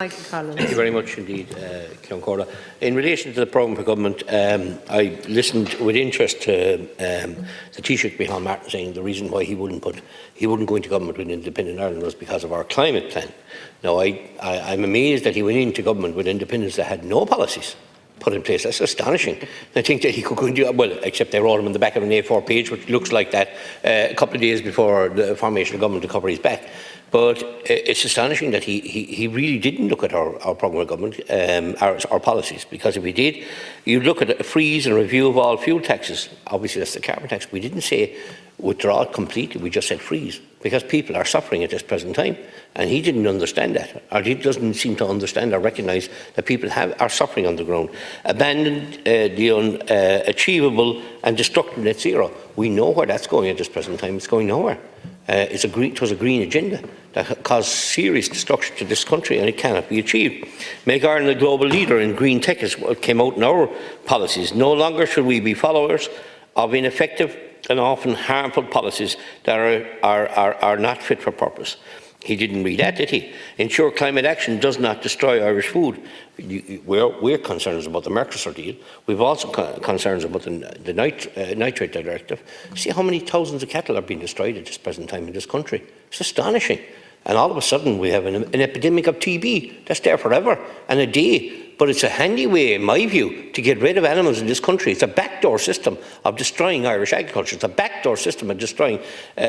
Michael Collins. Thank you very much indeed, Ceann Corda. In relation to the programme for government, I listened with interest to the Taoiseach Micheál Martin saying the reason why he wouldn't go into government with Independent Ireland was because of our climate plan. Now, I'm amazed that he went into government with independents that had no policies put in place. That's astonishing. I think that he could go into, well, except they wrote him on the back of an A4 page, which looks like that, a couple of days before the formation of government to cover his back. But it's astonishing that he really didn't look at our programme of government, our policies, because if he did, you'd look at a freeze and review of all fuel taxes. Obviously, that's the carbon tax. We didn't say withdraw it completely, we just said freeze, because people are suffering at this present time. And he didn't understand that, or he doesn't seem to understand or recognise that people are suffering on the ground. Abandoned the unachievable and destructive net zero. We know where that's going at this present time. It's going nowhere. It was a green agenda that caused serious destruction to this country, and it cannot be achieved. Make Ireland a global leader in green tech is what came out in our policies. No longer should we be followers of ineffective and often harmful policies that are not fit for purpose. He didn't read that, did he? Ensure climate action does not destroy Irish food. We're concerned about the Mercosur deal. We've also concerns about the nitrate directive. See how many thousands of cattle are being destroyed at this present time in this country. It's astonishing. And all of a sudden we have an epidemic of TB that's there forever and a day. But it's a handy way, in my view, to get rid of animals in this country. It's a backdoor system of destroying Irish agriculture. It's a backdoor system of destroying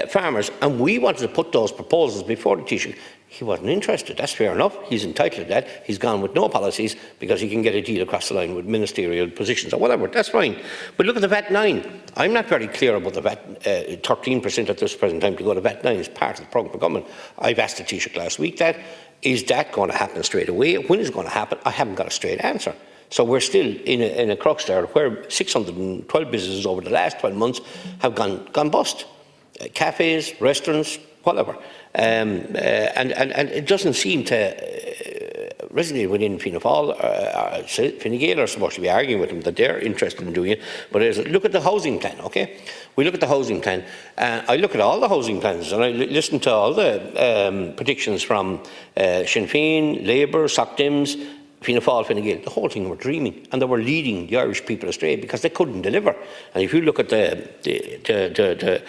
farmers. And we wanted to put those proposals before the Taoiseach. He wasn't interested. That's fair enough. He's entitled to that. He's gone with no policies because he can get a deal across the line with ministerial positions or whatever. That's fine. But look at the VAT 9. I'm not very clear about the VAT 13% at this present time to go to VAT 9 as part of the programme for government. I've asked the Taoiseach last week that. Is that going to happen straight away? When is it going to happen? I haven't got a straight answer. So we're still in a crux there where 612 businesses over the last 12 months have gone bust. Cafes, restaurants, whatever. And it doesn't seem to resonate within Fianna Fáil. Fine Gael are supposed to be arguing with them that they're interested in doing it. But look at the housing plan, okay? We look at the housing plan. I look at all the housing plans and I listen to all the predictions from Sinn Féin, Labour, Soc Dems, Fianna Fáil, Fine Gael. The whole thing were dreaming, and they were leading the Irish people astray because they couldn't deliver. And if you look at the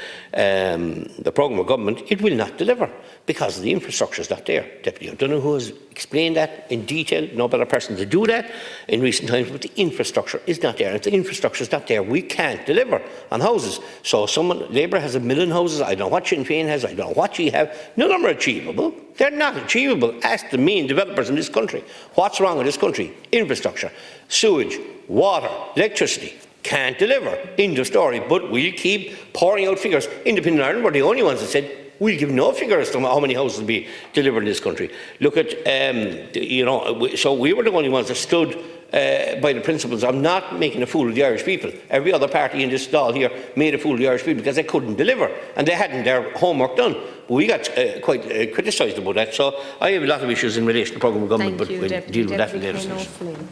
programme of government, it will not deliver because the infrastructure is not there. Deputy O'Donoghue has explained that in detail. No better person to do that in recent times, but the infrastructure is not there. And if the infrastructure is not there, we can't deliver on houses. So Labour has 1 million houses. I don't know what Sinn Féin has. I don't know what you have. None of them are achievable. They're not achievable. Ask the main developers in this country. What's wrong with this country? Infrastructure, sewage, water, electricity. Can't deliver. End of story. But we'll keep pouring out figures. Independent Ireland were the only ones that said, we'll give no figure as to how many houses will be delivered in this country. Look at, so we were the only ones that stood by the principles of not making a fool of the Irish people. Every other party in this stall here made a fool of the Irish people because they couldn't deliver and they hadn't their homework done. But we got quite criticised about that. So I have a lot of issues in relation to the programme of government, but we'll deal with that in later session.